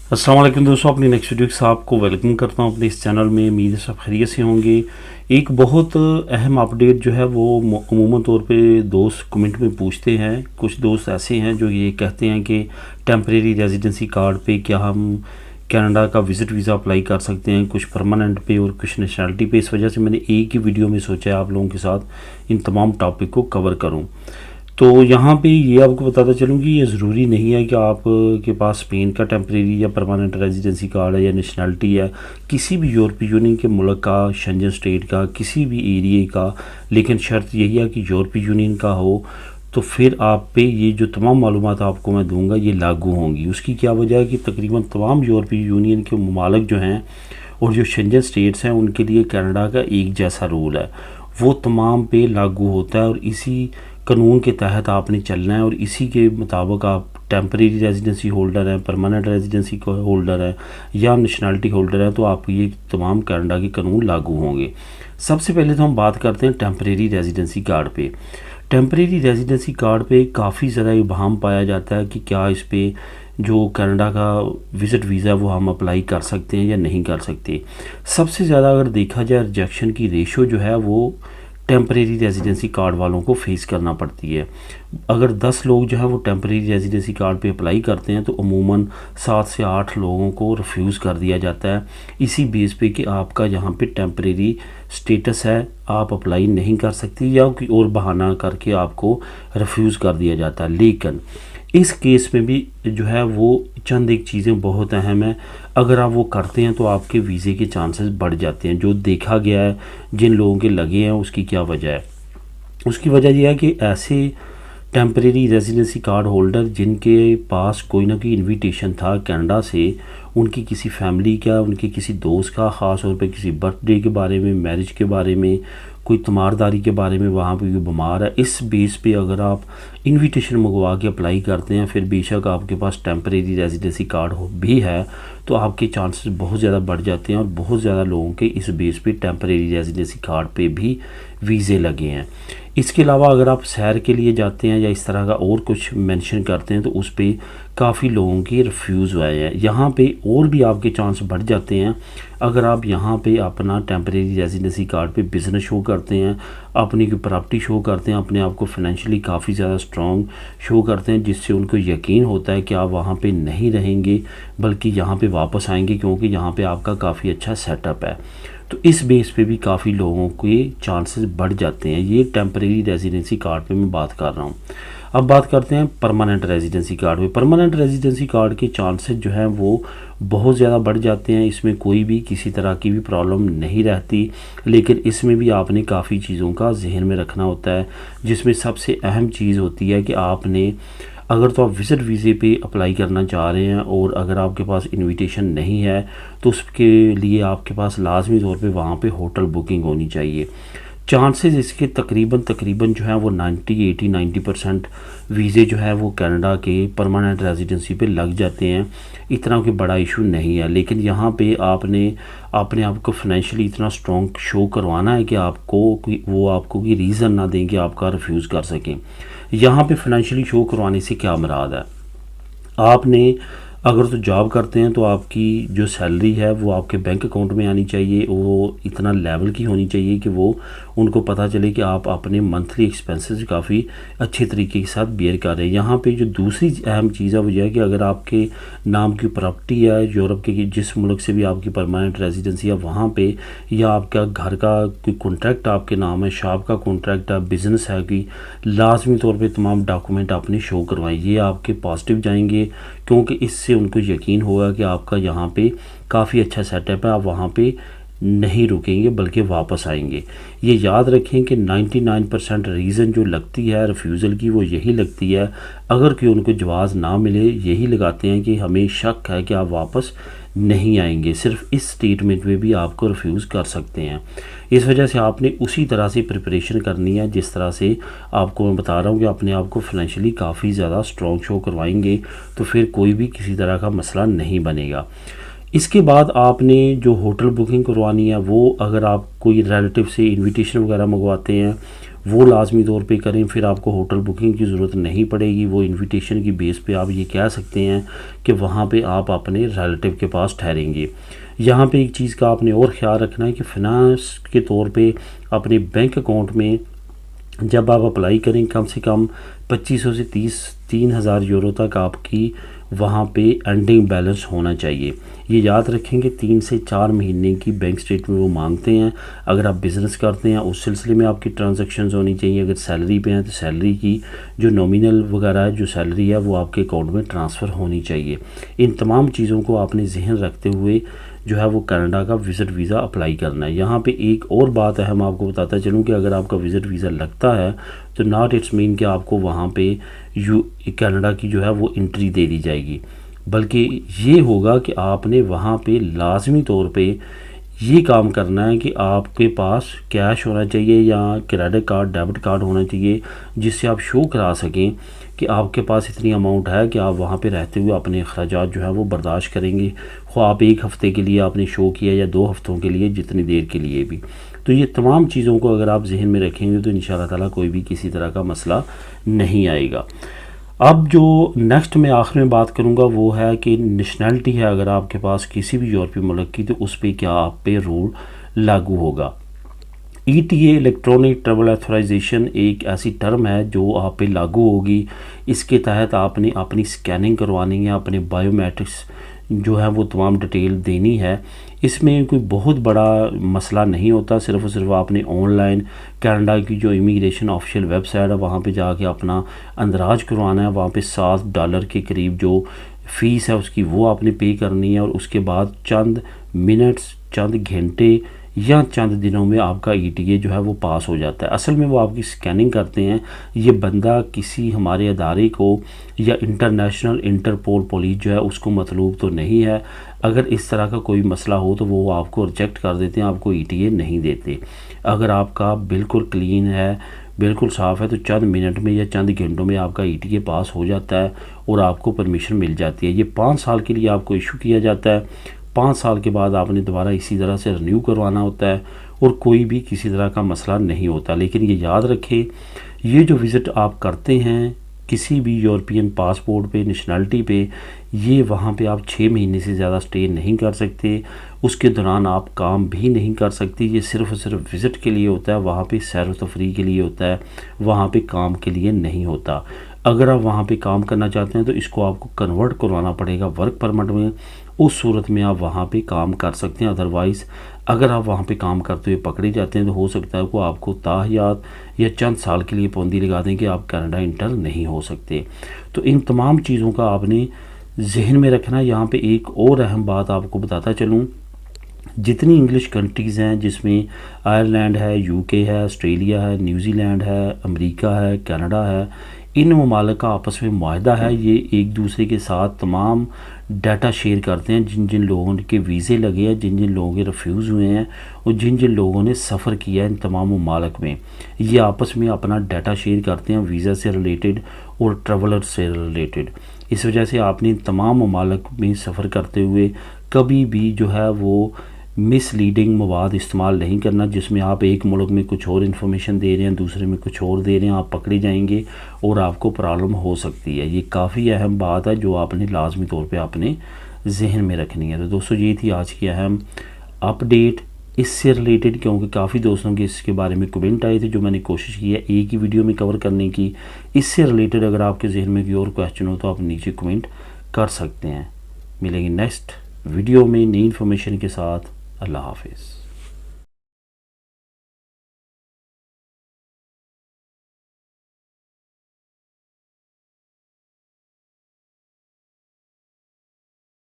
अस्सलाम वालेकुम दोस्तों, अपनी नेक्स्ट वीडियो के साथ आपको वेलकम करता हूं अपने इस चैनल में। उम्मीद है सब खैरियत से होंगे। एक बहुत अहम अपडेट जो है वो अमूमन तौर पे दोस्त कमेंट में पूछते हैं। कुछ दोस्त ऐसे हैं जो ये कहते हैं कि टेम्परेरी रेजिडेंसी कार्ड पे क्या हम कनाडा का विज़िट वीज़ा अप्लाई कर सकते हैं, कुछ परमानेंट पे और कुछ नेशनलिटी पे। इस वजह से मैंने एक ही वीडियो में सोचा है आप लोगों के साथ इन तमाम टॉपिक को कवर करूँ। तो यहाँ पे ये आपको बताता चलूँ कि ये ज़रूरी नहीं है कि आप के पास स्पेन का टेम्परेरी या परमानेंट रेजिडेंसी कार्ड है या नेशनलिटी है किसी भी यूरोपीय यूनियन के मुल्क का, शेंजन स्टेट का, किसी भी एरिए का। लेकिन शर्त यही है कि यूरोपीय यूनियन का हो, तो फिर आप पे ये जो तमाम मालूमात आपको मैं दूंगा ये लागू होंगी। उसकी क्या वजह है कि तकरीबन तमाम यूरोपीय यूनियन के ममालिक जो हैं और जो शेंजन स्टेट्स हैं उनके लिए कनाडा का एक जैसा रूल है, वो तमाम पे लागू होता है। और इसी कानून के तहत आपने चलना है और इसी के मुताबिक आप टेम्परेरी रेजिडेंसी होल्डर हैं, परमानेंट रेजिडेंसी होल्डर है या नेशनलिटी होल्डर है, तो आप ये तमाम कनाडा के कानून लागू होंगे। सबसे पहले तो हम बात करते हैं टेम्परेरी रेजिडेंसी कार्ड पे। टेम्परेरी रेजिडेंसी कार्ड पे काफ़ी ज़्यादा इबाहम पाया जाता है कि क्या इस पे जो कनाडा का विज़िट वीज़ा वो हम अप्लाई कर सकते हैं या नहीं कर सकते। सबसे ज़्यादा अगर देखा जाए रिजेक्शन की रेशो जो है वो टेम्परेरी रेजिडेंसी कार्ड वालों को फेस करना पड़ती है। अगर 10 लोग जो है वो टेम्परेरी रेजिडेंसी कार्ड पे अप्लाई करते हैं तो अमूमन 7 से 8 लोगों को रिफ्यूज़ कर दिया जाता है, इसी बेस पे कि आपका यहाँ पे टेम्परेरी स्टेटस है, आप अप्लाई नहीं कर सकते या कोई और बहाना करके आपको रिफ्यूज़ कर दिया जाता है। लेकिन इस केस में भी जो है वो चंद एक चीज़ें बहुत अहम है। अगर आप वो करते हैं तो आपके वीज़े के चांसेस बढ़ जाते हैं। जो देखा गया है जिन लोगों के लगे हैं उसकी क्या वजह है, उसकी वजह यह है कि ऐसे टेम्परेरी रेजिडेंसी कार्ड होल्डर जिनके पास कोई ना कोई इनविटेशन था कनाडा से, उनकी किसी फैमिली का, उनके किसी दोस्त का, ख़ास तौर पे किसी बर्थडे के बारे में, मैरिज के बारे में, कोई तीमारदारी के बारे में, वहाँ पे कोई बीमार है, इस बेस पे अगर आप इनविटेशन मंगवा के अप्लाई करते हैं, फिर बेशक आपके पास टेम्परेरी रेजिडेंसी कार्ड भी है, तो आपके चांसेस बहुत ज़्यादा बढ़ जाते हैं। और बहुत ज़्यादा लोगों के इस बेस पे टेम्परेरी रेजिडेंसी कार्ड पे भी वीज़े लगे हैं। इसके अलावा अगर आप सैर के लिए जाते हैं या इस तरह का और कुछ मेंशन करते हैं तो उस पर काफ़ी लोगों की रिफ्यूज़ हुए हैं। यहाँ पे और भी आपके चांस बढ़ जाते हैं अगर आप यहाँ पे अपना टेम्परेरी रेजिडेंसी कार्ड पे बिज़नेस शो करते हैं, अपनी कोई प्रॉपर्टी शो करते हैं, अपने आप को फाइनेंशियली काफ़ी ज़्यादा स्ट्रॉन्ग शो करते हैं, जिससे उनको यकीन होता है कि आप वहाँ पे नहीं रहेंगे बल्कि यहाँ पे वापस आएंगे, क्योंकि यहाँ पे आपका काफ़ी अच्छा सेटअप है। तो इस बेस पे भी काफ़ी लोगों के चांसेस बढ़ जाते हैं। ये टेम्परेरी रेजिडेंसी कार्ड पे मैं बात कर रहा हूँ। अब बात करते हैं परमानेंट रेजिडेंसी कार्ड पे। परमानेंट रेजिडेंसी कार्ड के चांसेस जो हैं वो बहुत ज़्यादा बढ़ जाते हैं। इसमें कोई भी किसी तरह की भी प्रॉब्लम नहीं रहती, लेकिन इसमें भी आपने काफ़ी चीज़ों का जहन में रखना होता है, जिसमें सबसे अहम चीज़ होती है कि आपने अगर तो आप विज़िट वीज़े पे अप्लाई करना चाह रहे हैं और अगर आपके पास इनविटेशन नहीं है तो उसके लिए आपके पास लाजमी तौर पे वहाँ पे होटल बुकिंग होनी चाहिए। चांसेस इसके तकरीबन जो है वो 90-80-90% वीज़े जो है वो कनाडा के परमानेंट रेजिडेंसी पे लग जाते हैं। इतना कोई बड़ा इशू नहीं है। लेकिन यहाँ पे आपने अपने आप को फाइनेंशियली इतना स्ट्रॉन्ग शो करवाना है कि आपको कोई रीज़न ना दें कि आपका रिफ्यूज़ कर सकें। यहाँ पे फाइनेंशियली शो करवाने से क्या मुराद है, आपने अगर तो जॉब करते हैं तो आपकी जो सैलरी है वो आपके बैंक अकाउंट में आनी चाहिए, वो इतना लेवल की होनी चाहिए कि वो उनको पता चले कि आप अपने मंथली एक्सपेंसेस काफ़ी अच्छे तरीके के साथ बेयर कर रहे हैं। यहाँ पे जो दूसरी अहम चीज़ है वो यह है कि अगर आपके नाम की प्रॉपर्टी है यूरोप के जिस मुल्क से भी आपकी परमानेंट रेजिडेंसी है वहाँ पे, या आपका घर का कोई कॉन्ट्रैक्ट आपके नाम है, शॉप का कॉन्ट्रैक्ट है, बिज़नेस है, कि लाजमी तौर पर तमाम डॉक्यूमेंट आपने शो करवाएं। ये आपके पॉजिटिव जाएंगे क्योंकि इससे उनको यकीन होगा कि आपका यहाँ पे काफ़ी अच्छा सेटअप है, आप वहाँ पे नहीं रुकेंगे बल्कि वापस आएंगे। ये याद रखें कि 99% रीज़न जो लगती है रिफ्यूज़ल की वो यही लगती है, अगर कि उनको जवाज़ ना मिले यही लगाते हैं कि हमें शक है कि आप वापस नहीं आएंगे। सिर्फ इस स्टेटमेंट में भी आपको रिफ्यूज़ कर सकते हैं। इस वजह से आपने उसी तरह से प्रिपरेशन करनी है जिस तरह से आपको मैं बता रहा हूँ कि अपने आप को फाइनेंशियली काफ़ी ज़्यादा स्ट्रॉन्ग शो करवाएंगे तो फिर कोई भी किसी तरह का मसला नहीं बनेगा। इसके बाद आपने जो होटल बुकिंग करवानी है वो अगर आप कोई रिलेटिव से इनविटेशन वगैरह मंगवाते हैं वो लाजमी तौर पे करें। फिर आपको होटल बुकिंग की ज़रूरत नहीं पड़ेगी, वो इन्विटेशन की बेस पे आप ये कह सकते हैं कि वहाँ पे आप अपने रिलेटिव के पास ठहरेंगे। यहाँ पे एक चीज़ का आपने और ख्याल रखना है कि फ़िनांस के तौर पे अपने बैंक अकाउंट में जब आप अप्लाई करें कम से कम 2500 से 3,000 यूरो तक आपकी वहाँ पे एंडिंग बैलेंस होना चाहिए। ये याद रखेंगे 3 से 4 महीने की बैंक स्टेटमेंट वो मांगते हैं। अगर आप बिज़नेस करते हैं उस सिलसिले में आपकी ट्रांजैक्शंस होनी चाहिए। अगर सैलरी पे हैं तो सैलरी की जो नॉमिनल वगैरह है, जो सैलरी है वो आपके अकाउंट में ट्रांसफ़र होनी चाहिए। इन तमाम चीज़ों को आपने जहन रखते हुए जो है वो कनाडा का विज़िट वीज़ा अप्लाई करना है। यहाँ पे एक और बात है, हम आपको बताता चलूँ कि अगर आपका विज़िट वीज़ा लगता है तो नॉट इट्स मीन कि आपको वहाँ पे कनाडा की जो है वो एंट्री दे दी जाएगी, बल्कि ये होगा कि आपने वहाँ पे लाजमी तौर पे ये काम करना है कि आपके पास कैश होना चाहिए या क्रेडिट कार्ड, डेबिट कार्ड होना चाहिए, जिससे आप शो करा सकें कि आपके पास इतनी अमाउंट है कि आप वहाँ पे रहते हुए अपने अखराजात जो है वो बर्दाश्त करेंगे। ख्वाह आप 1 हफ़्ते के लिए आपने शो किया या 2 हफ़्तों के लिए, जितनी देर के लिए भी। तो ये तमाम चीज़ों को अगर आप जहन में रखेंगे तो इंशाअल्लाह ताला कोई भी किसी तरह का मसला नहीं आएगा। अब जो नेक्स्ट मैं आखिर में बात करूंगा वो है कि नेशनैलिटी है अगर आपके पास किसी भी यूरोपीय मुल्क की, तो उस पर क्या आप पे रूल लागू होगा। ETA इलेक्ट्रॉनिक ट्रैवल ऑथराइजेशन एक ऐसी टर्म है जो आप पे लागू होगी। इसके तहत आपने अपनी स्कैनिंग करवानी है, अपने बायोमेट्रिक्स जो है वो तमाम डिटेल देनी है। इसमें कोई बहुत बड़ा मसला नहीं होता, सिर्फ़ और सिर्फ आपने ऑनलाइन कनाडा की जो इमिग्रेशन ऑफिशियल वेबसाइट है वहाँ पे जाके अपना अंदराज करवाना है। वहाँ पे $7 के करीब जो फ़ीस है उसकी वो आपने पे करनी है, और उसके बाद चंद मिनट्स, चंद घंटे या चंद दिनों में आपका ETA जो है वो पास हो जाता है। असल में वो आपकी स्कैनिंग करते हैं। ये बंदा किसी हमारे अदारे को या इंटरनेशनल इंटरपोल पुलिस जो है उसको मतलूब तो नहीं है। अगर इस तरह का कोई मसला हो तो वो आपको रिजेक्ट कर देते हैं, आपको ETA नहीं देते। अगर आपका बिल्कुल क्लीन है, बिल्कुल साफ़ है, तो चंद मिनट में या चंद घंटों में आपका ETA पास हो जाता है और आपको परमिशन मिल जाती है। ये 5 साल के लिए आपको इशू किया जाता है। 5 साल के बाद आपने दोबारा इसी तरह से रिन्यू करवाना होता है और कोई भी किसी तरह का मसला नहीं होता। लेकिन ये याद रखें, ये जो विज़िट आप करते हैं किसी भी यूरोपियन पासपोर्ट पे, नेशनैलिटी पे, ये वहाँ पे आप 6 महीने से ज़्यादा स्टे नहीं कर सकते। उसके दौरान आप काम भी नहीं कर सकते। ये सिर्फ़ और सिर्फ विज़िट के लिए होता है, वहाँ पे सैर व तफरीह के लिए होता है, वहाँ पे काम के लिए नहीं होता। अगर आप वहाँ पे काम करना चाहते हैं तो इसको आपको कन्वर्ट करवाना पड़ेगा वर्क परमिट में। उस सूरत में आप वहाँ पे काम कर सकते हैं। अदरवाइज़ अगर आप वहाँ पे काम करते हुए पकड़े जाते हैं तो हो सकता है कि आपको ताहयात या चंद साल के लिए पाबंदी लगा दें कि आप कनाडा इंटर नहीं हो सकते। तो इन तमाम चीज़ों का आपने जहन में रखना। यहाँ पे एक और अहम बात आपको बताता चलूँ, जितनी इंग्लिश कंट्रीज़ हैं जिसमें आयरलैंड है, UK है, ऑस्ट्रेलिया है, न्यूजीलैंड है, अमेरिका है, कनाडा है, इन ममालिक का आपस में मुआहदा है। ये एक दूसरे के साथ तमाम डाटा शेयर करते हैं, जिन जिन लोगों के वीज़े लगे हैं, जिन जिन लोगों के रिफ्यूज़ हुए हैं और जिन जिन लोगों ने सफ़र किया है इन तमाम ममालिक में, ये आपस में अपना डाटा शेयर करते हैं वीज़ा से रिलेटेड और ट्रैवलर से रिलेटेड। इस वजह से आपने इन तमाम ममालिक में सफ़र करते हुए कभी भी जो है वो मिसलीडिंग मवाद इस्तेमाल नहीं करना, जिसमें आप एक मुल्क में कुछ और इन्फॉर्मेशन दे रहे हैं, दूसरे में कुछ और दे रहे हैं, आप पकड़े जाएंगे और आपको प्रॉब्लम हो सकती है। ये काफ़ी अहम बात है जो आपने लाजमी तौर पे आपने जहन में रखनी है। तो दोस्तों ये थी आज की अहम अपडेट इससे रिलेटेड, क्योंकि काफ़ी दोस्तों के इसके बारे में कमेंट आए थे जो मैंने कोशिश की है एक ही वीडियो में कवर करने की। इससे रिलेटेड अगर आपके जहन में कोई और क्वेश्चन हो तो आप नीचे कमेंट कर सकते हैं। मिलेंगे नेक्स्ट वीडियो में नई इन्फॉर्मेशन के साथ। अल्लाह हाफिज़।